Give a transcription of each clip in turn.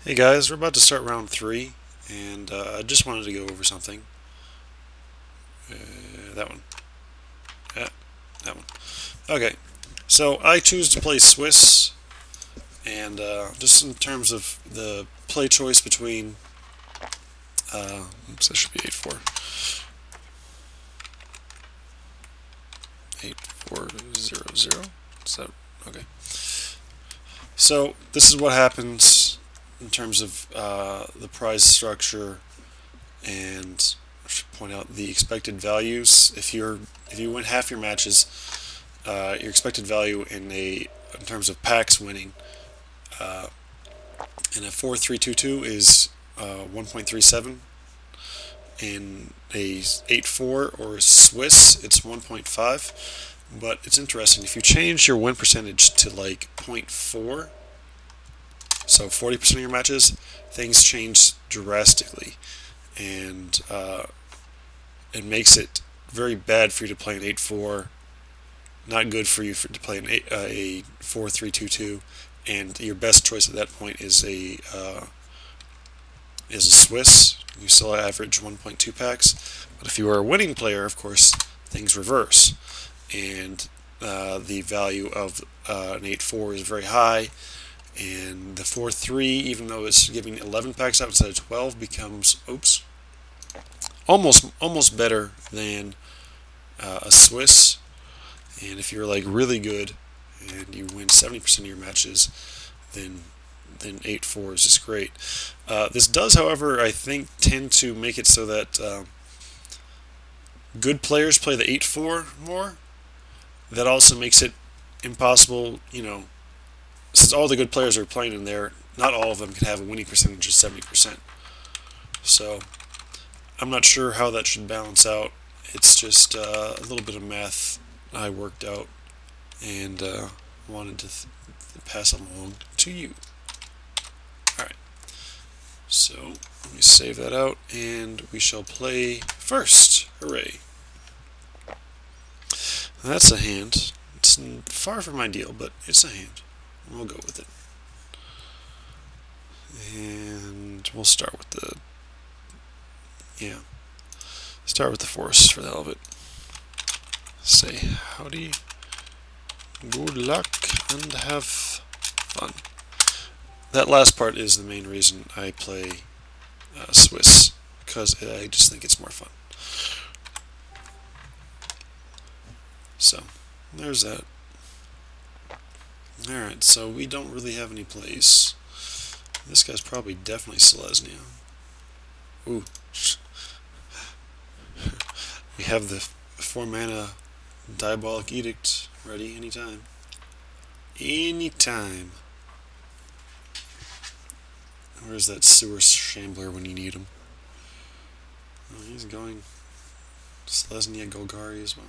Hey guys, we're about to start round three, and I just wanted to go over something. That one. Yeah, that one. Okay, so I choose to play Swiss, and just in terms of the play choice between, oops, that should be 8-4. 8-4-0-0. Is that okay? So this is what happens in terms of the prize structure, and I should point out the expected values. If you win half your matches, your expected value in terms of packs winning uh, in a 4-3-2-2 is 1.37. In a 8-4 or Swiss, it's 1.5. But it's interesting if you change your win percentage to like zero point 0.4, so 40% of your matches, things change drastically, and it makes it very bad for you to play an 8-4, not good for you to play a 4-3-2-2, and your best choice at that point is a Swiss. You still average 1.2 packs, but if you are a winning player, of course, things reverse, and the value of an 8-4 is very high, and the 4-3, even though it's giving 11 packs out instead of 12, becomes almost better than a Swiss. And if you're like really good and you win 70% of your matches, then 8-4 is just great. This does, however, I think tend to make it so that good players play the 8-4 more. That also makes it impossible, since all the good players are playing in there, not all of them can have a winning percentage of 70%. So I'm not sure how that should balance out. It's just a little bit of math I worked out and wanted to pass along to you. Alright, so let me save that out and we shall play first. Hooray. That's a hand. It's far from ideal, but it's a hand. We'll go with it. And we'll start with start with the forest for the hell of it. Say howdy, good luck, and have fun. That last part is the main reason I play Swiss, because I just think it's more fun. So, there's that. Alright, so we don't really have any plays. This guy's probably definitely Selesnya. Ooh. We have the 4-mana Diabolic Edict ready anytime. Anytime. Where's that sewer shambler when you need him? Oh, he's going Selesnya Golgari as well.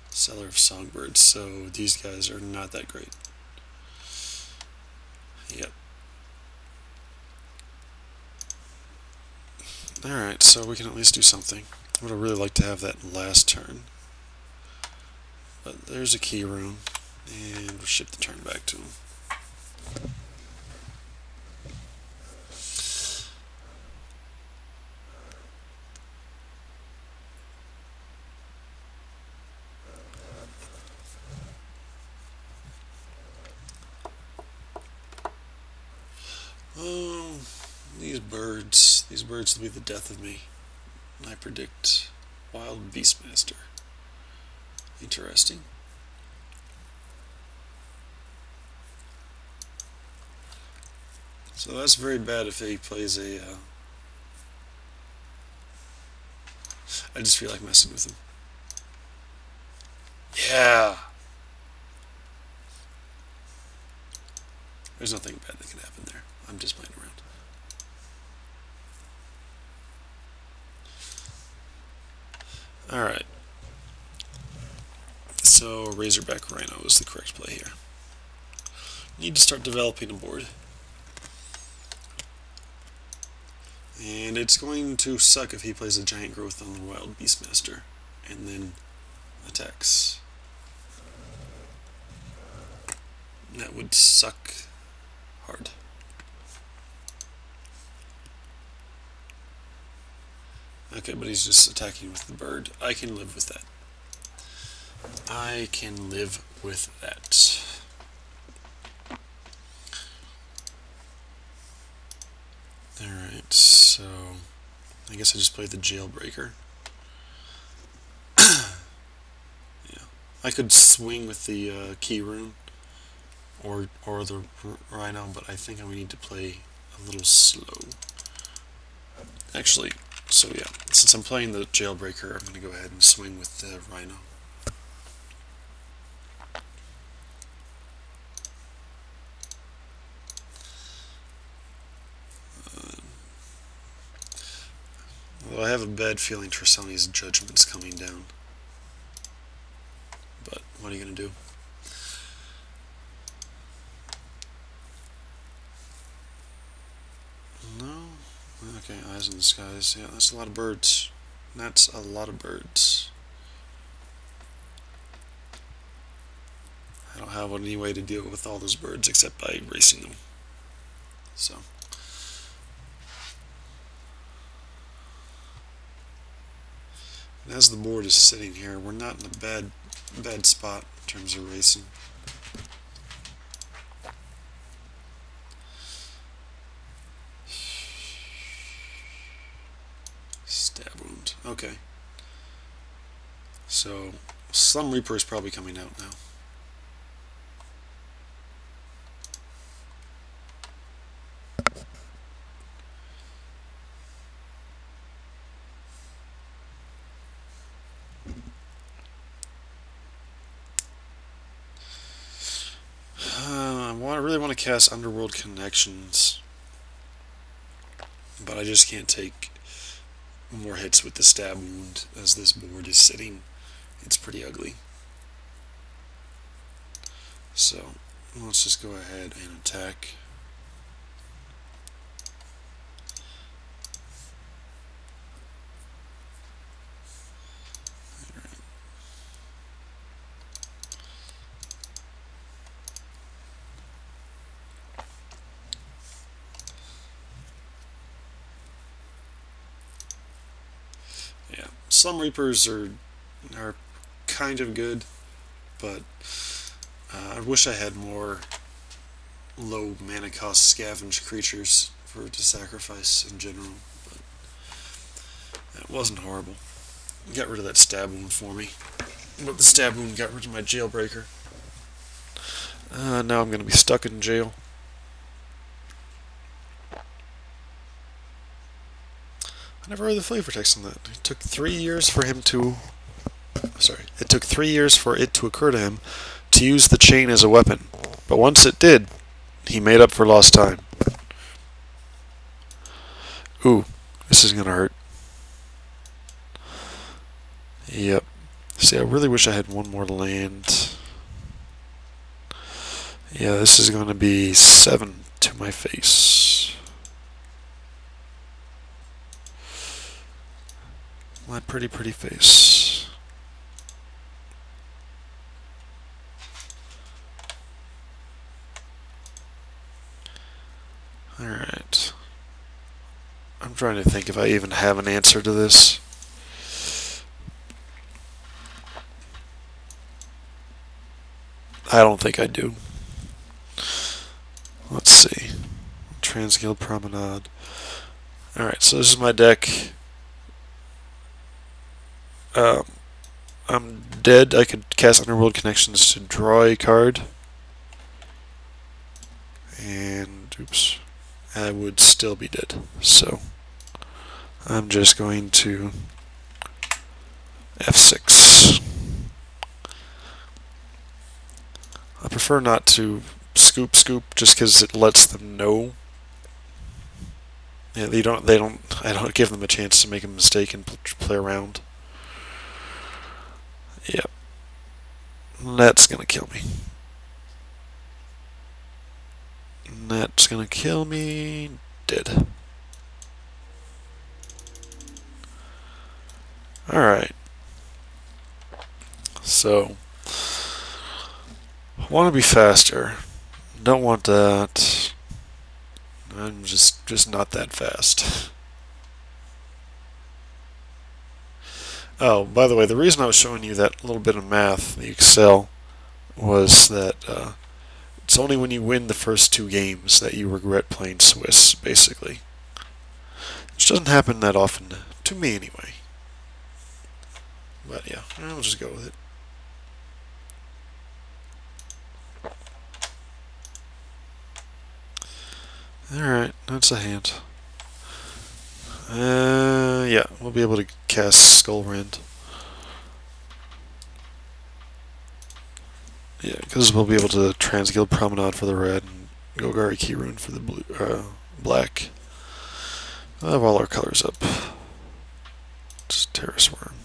Seller of Songbirds, so these guys are not that great. Yep. Alright, so we can at least do something. I would have really liked to have that last turn. But there's a key rune, and we'll ship the turn back to him. Oh, these birds will be the death of me. I predict Wild Beastmaster. Interesting. So that's very bad if he plays a... I just feel like messing with him. Yeah! There's nothing bad that can happen there. I'm just playing around. Alright. So Razorback Rhino is the correct play here. Need to start developing a board. And it's going to suck if he plays a Giant Growth on the Wild Beastmaster and then attacks. That would suck hard. Okay, but he's just attacking with the bird. I can live with that. I can live with that. Alright, so I guess I just played the jailbreaker. Yeah. I could swing with the key rune or the rhino, but I think I would need to play a little slow. Actually, so yeah, since I'm playing the jailbreaker, I'm going to go ahead and swing with the rhino. Although I have a bad feeling Tressani's judgment's coming down. But what are you going to do? No? Okay, eyes in the skies. Yeah, that's a lot of birds. That's a lot of birds. I don't have any way to deal with all those birds except by racing them. So. And as the board is sitting here, we're not in a bad spot in terms of racing. Stab wound. Okay. So, Slum Reaper is probably coming out now. I really want to cast Underworld Connections, but I just can't take more hits with the stab wound as this board is sitting. It's pretty ugly. So let's just go ahead and attack. Yeah, Slum Reapers are kind of good, but I wish I had more low mana cost scavenge creatures to sacrifice in general, but it wasn't horrible. Got rid of that stab wound for me, but the stab wound got rid of my jailbreaker. Now I'm going to be stuck in jail. I never read the flavor text on that. It took 3 years for him to... Sorry. It took 3 years for it to occur to him to use the chain as a weapon. But once it did, he made up for lost time. Ooh, this is going to hurt. Yep. See, I really wish I had one more land. Yeah, this is going to be 7 to my face. My pretty face. Alright. I'm trying to think if I even have an answer to this. I don't think I do. Let's see. Transguild Promenade. Alright, so this is my deck. I'm dead. I could cast Underworld Connections to draw a card. And, oops, I would still be dead. So, I'm just going to F6. I prefer not to scoop just because it lets them know. Yeah, I don't give them a chance to make a mistake and play around. Yep. That's gonna kill me. That's gonna kill me. Dead. Alright. So, I want to be faster. Don't want that. I'm just not that fast. Oh, by the way, the reason I was showing you that little bit of math, the Excel, was that it's only when you win the first two games that you regret playing Swiss, basically. Which doesn't happen that often, to me anyway. But yeah, I'll just go with it. Alright, that's a hand. Yeah, we'll be able to cast Skullrend. Yeah, because we'll be able to Transguild Promenade for the red and Golgari Keyrune for the blue, black. We'll have all our colors up. Just Terrace Worm.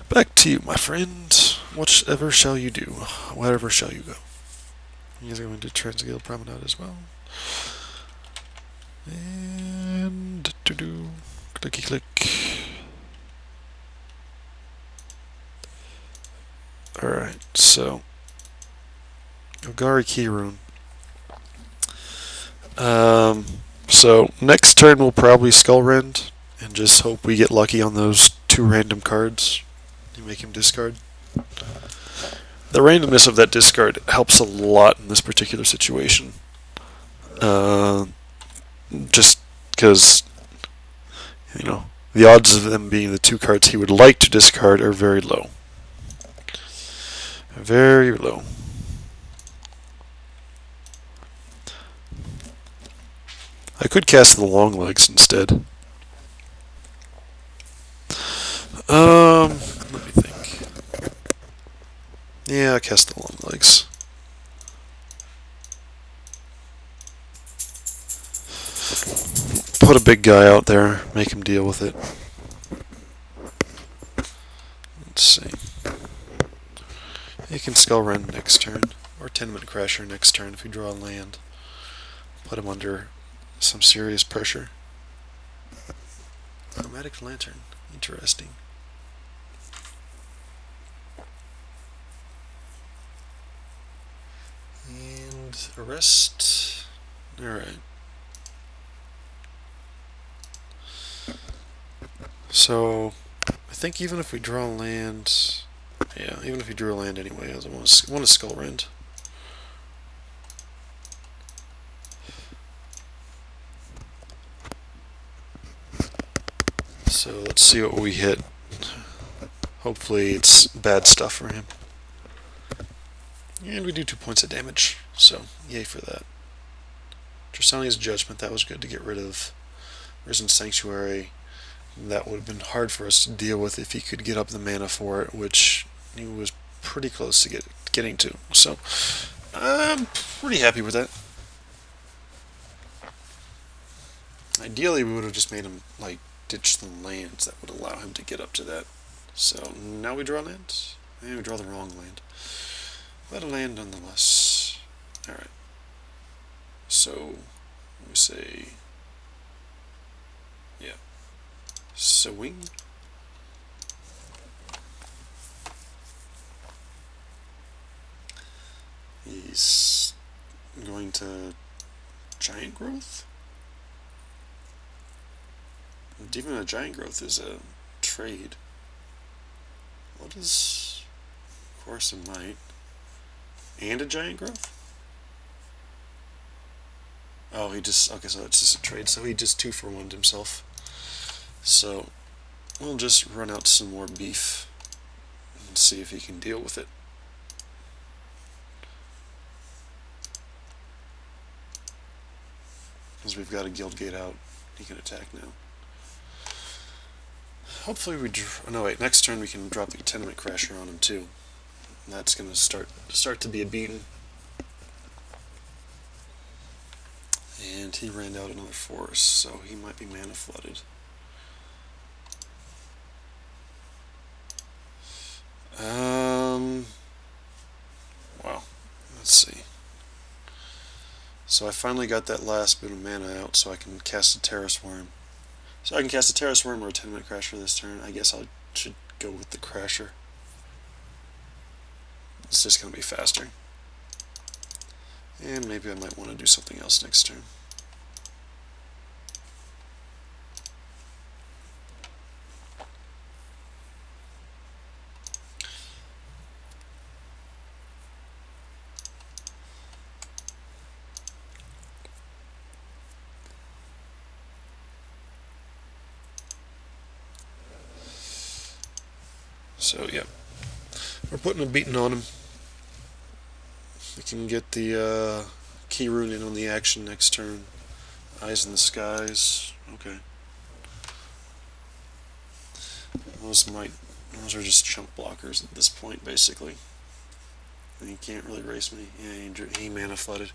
Back to you, my friend. Whatever shall you do? Wherever shall you go? You guys are going to Transguild Promenade as well. And clicky click. Alright, so Golgari Keyrune. So next turn we'll probably Skullrend and just hope we get lucky on those two random cards. You make him discard. The randomness of that discard helps a lot in this particular situation. Just because, you know, the odds of them being the two cards he would like to discard are very low. Very low. I could cast the long legs instead. Let me think. Yeah, I cast the long legs. Put a big guy out there, make him deal with it. Let's see. He can Skullrend next turn, or Tenement Crasher next turn if we draw a land. Put him under some serious pressure. Chromatic Lantern. Interesting. And arrest. Alright. So, I think even if we draw land... Yeah, even if we drew a land anyway, I want to Skullrend. So let's see what we hit. Hopefully it's bad stuff for him. And we do 2 points of damage, so yay for that. Tristania's Judgment, that was good to get rid of. Risen Sanctuary, that would have been hard for us to deal with if he could get up the mana for it, which he was pretty close to getting to. So I'm pretty happy with that. Ideally, we would have just made him like ditch the lands that would allow him to get up to that. So now we draw lands, and we draw the wrong land, but a land nonetheless. All right. So we say, yeah, swing. He's going to Giant Growth. And even a Giant Growth is a trade. What is Course of Might? And a Giant Growth? Oh, he just... Okay, so it's just a trade. So he just 2-for-1'd himself. So we'll just run out some more beef and see if he can deal with it. Because we've got a Guild Gate out, he can attack now. Hopefully we... Oh, no, wait. Next turn we can drop the Tenement Crasher on him, too. And that's going to start to be a beating. And he ran out another force, so he might be mana flooded. Wow. Let's see. So I finally got that last bit of mana out, so I can cast a Terrace Worm. So I can cast a Terrace Worm or a Tenement Crasher this turn. I guess I should go with the Crasher. It's just going to be faster. And maybe I might want to do something else next turn. So, yeah. We're putting a beating on him. We can get the key rune in on the action next turn. Eyes in the skies. Okay. Those are just chunk blockers at this point, basically. And he can't really race me. Yeah, he mana flooded.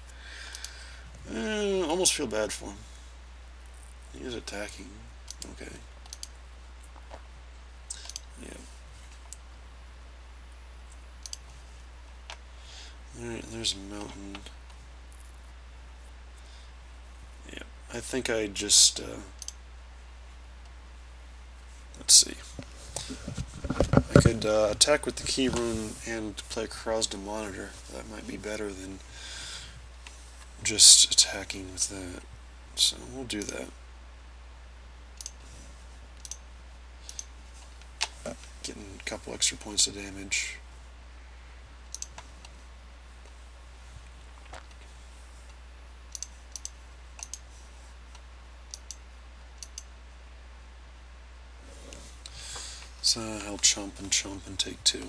Almost feel bad for him. He is attacking. Okay. Yeah. Alright, there's a mountain. Yeah. I think I just, let's see. I could attack with the key rune and play Cross to Monitor. That might be better than just attacking with that. So we'll do that. Getting a couple extra points of damage. So I'll chump and take 2.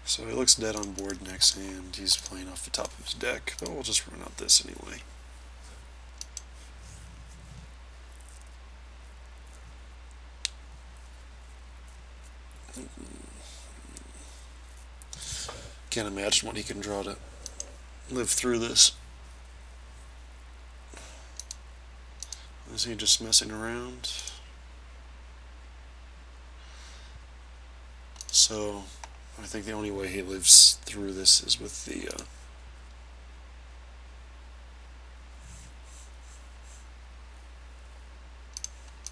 So he looks dead on board next hand. He's playing off the top of his deck, but we'll just run out this anyway. Can't imagine what he can draw to live through this. Is he just messing around? So I think the only way he lives through this is with the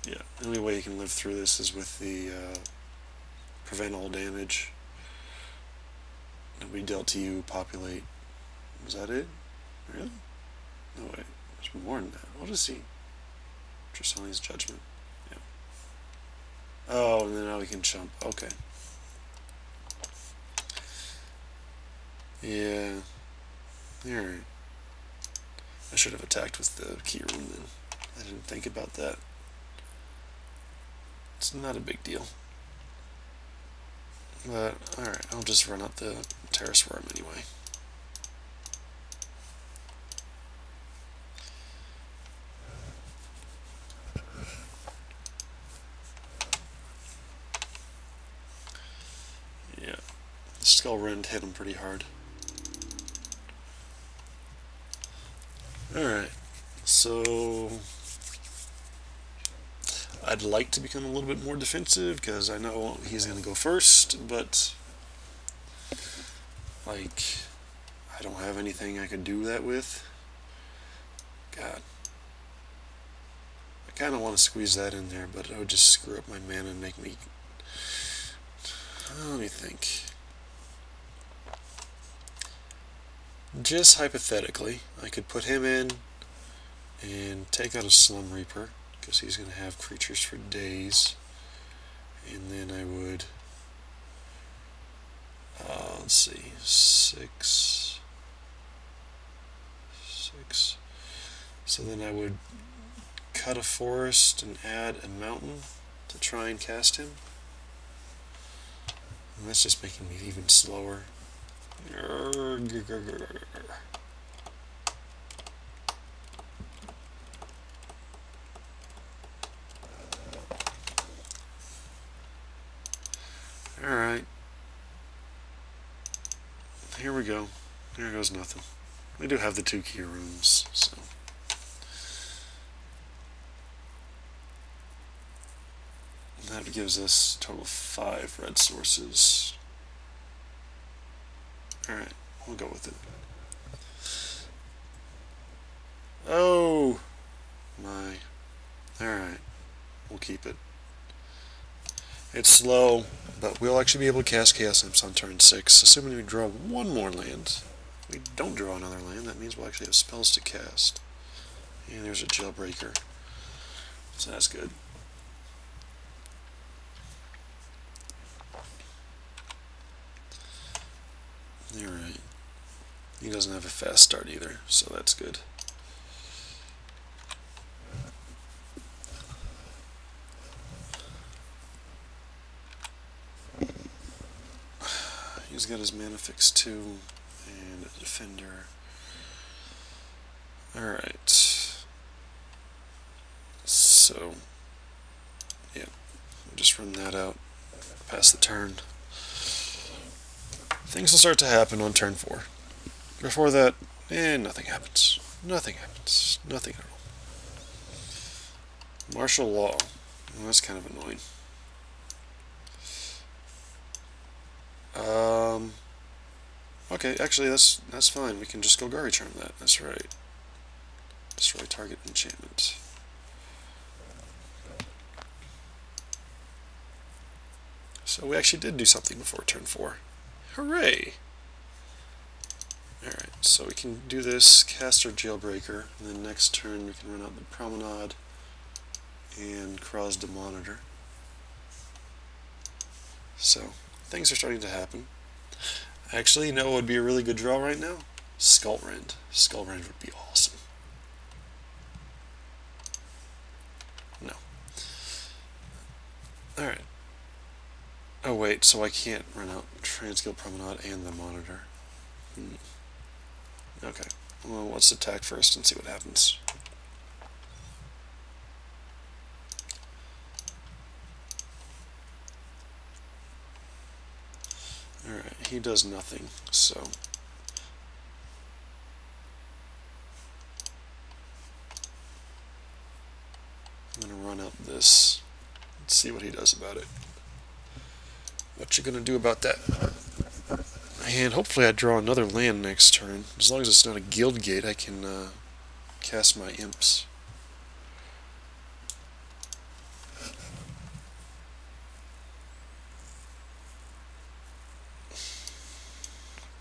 yeah, the only way he can live through this is with the prevent all damage that we dealt to you, populate. Is that it? Really? No, wait, there's more than that. What is he? Tristani's Judgment. Yeah. Oh, and then now we can jump. Okay. Yeah. Alright. I should have attacked with the key rune then. I didn't think about that. It's not a big deal. But, alright, I'll just run out the Terrace Worm anyway. Yeah. The Skull Rend hit him pretty hard. Alright, so I'd like to become a little bit more defensive because I know he's going to go first, but like I don't have anything I could do that with. God. I kind of want to squeeze that in there, but it would just screw up my mana and make me... Let me think. Just hypothetically, I could put him in and take out a Slum Reaper, because he's going to have creatures for days. And then I would, let's see, 6. So then I would cut a forest and add a mountain to try and cast him. And that's just making me even slower. Alright. Here we go. There goes nothing. We do have the 2 key rooms, so... That gives us a total of 5 red sources. Alright, we'll go with it. Oh my. Alright, we'll keep it. It's slow, but we'll actually be able to cast Chaos Imps on turn 6, assuming we draw 1 more land. If we don't draw another land, that means we'll actually have spells to cast. And there's a Jailbreaker. So that's good. Alright. He doesn't have a fast start either, so that's good. He's got his mana fix too, and a defender. Alright. So, yeah, we'll just run that out, pass the turn. Things will start to happen on turn 4. Before that, nothing happens. Nothing happens. Nothing at all. Martial law. Well, that's kind of annoying. Okay, actually that's fine. We can just Golgari Charm that. That's right. Destroy target enchantment. So we actually did do something before turn 4. Hooray! Alright, so we can do this, cast our Jailbreaker, and then next turn we can run out the Promenade and cross the Monitor. So, things are starting to happen. Actually, you know what would be a really good draw right now? Skullrend. Skullrend would be awesome. No. Alright. Oh wait, so I can't run out Transguild Promenade and the Monitor. Okay. Well, let's attack first and see what happens. Alright, he does nothing, so... I'm gonna run out this. Let's see what he does about it. What you gonna do about that? And hopefully I draw another land next turn. As long as it's not a guild gate, I can cast my imps.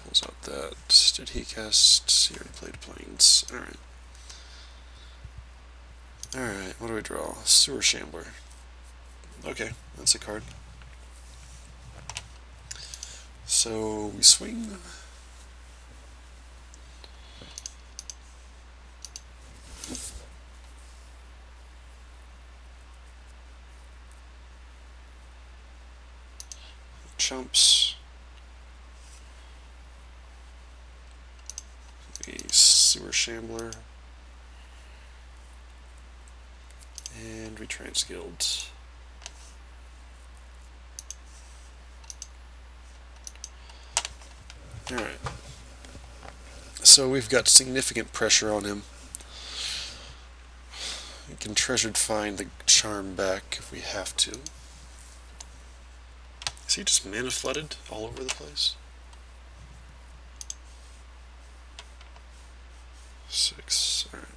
Pulls out that. Did he cast? He already played Plains. Alright. Alright, what do we draw? Sewer Shambler. Okay, that's a card. So we swing. Chumps. A Sewer Shambler. And we Transguild. Alright. So we've got significant pressure on him. We can Treasured Find the charm back if we have to. Is he just mana flooded all over the place? 6. Alright.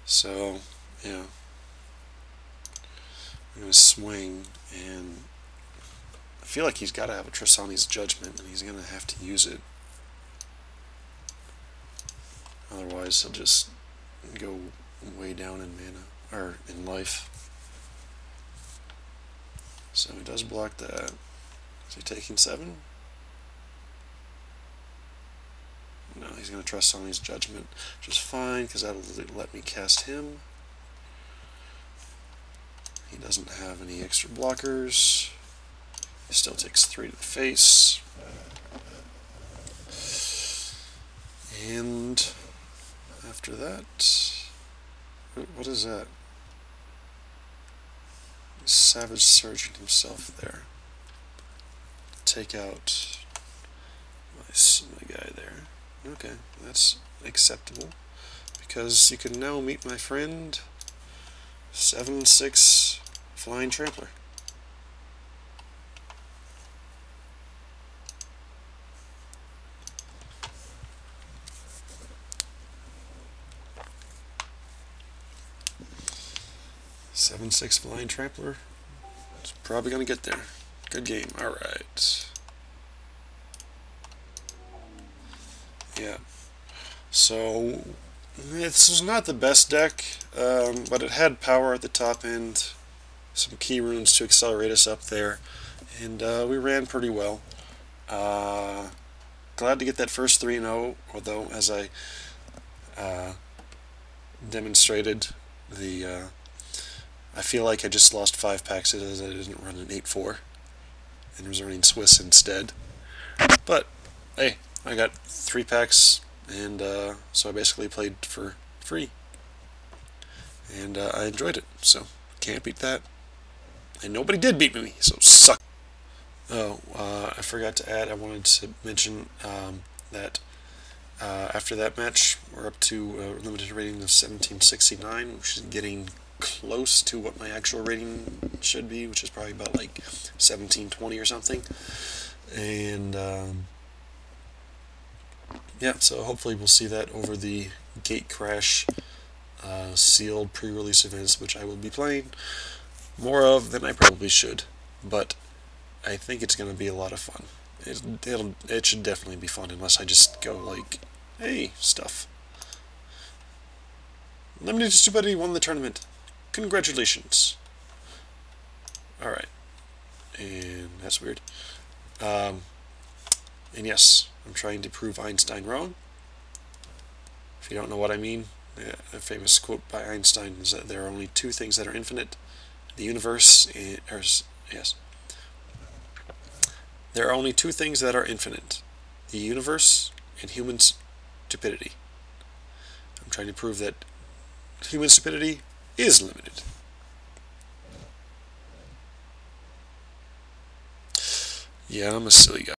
So, yeah. I'm going to swing, and I feel like he's got to have a Tristani's Judgment, and he's going to have to use it. Otherwise, he'll just go way down in mana, or in life. So he does block that. Is he taking 7? No, he's going to trust on his Judgment, which is fine, because that'll let me cast him. He doesn't have any extra blockers. He still takes 3 to the face. And after that, what is that? Savage Sergeant himself there. Take out my guy there. Okay, that's acceptable. Because you can now meet my friend 7/6 Flying Trampler. Seven six Flying Trampler. It's probably gonna get there. Good game. Alright. Yeah. So this was not the best deck, but it had power at the top end, some key runes to accelerate us up there, and we ran pretty well. Glad to get that first 3-0, although as I demonstrated, I feel like I just lost 5 packs as I didn't run an 8-4 and was running Swiss instead. But hey, I got 3 packs, and so I basically played for free, and I enjoyed it. So can't beat that. And nobody did beat me, so suck. Oh, I forgot to add. I wanted to mention that after that match, we're up to a limited rating of 1769, which is getting close to what my actual rating should be, which is probably about like 1720 or something. And yeah, so hopefully we'll see that over the Gate Crash sealed pre-release events, which I will be playing more of than I probably should. But I think it's going to be a lot of fun. It should definitely be fun, unless I just go like, hey, stuff. Limited Stupidity won the tournament. Congratulations. Alright. And that's weird. And yes, I'm trying to prove Einstein wrong. If you don't know what I mean, a famous quote by Einstein is that there are only 2 things that are infinite: the universe and, yes. There are only 2 things that are infinite: the universe and human stupidity. I'm trying to prove that human stupidity is limited. Yeah, I'm a silly guy.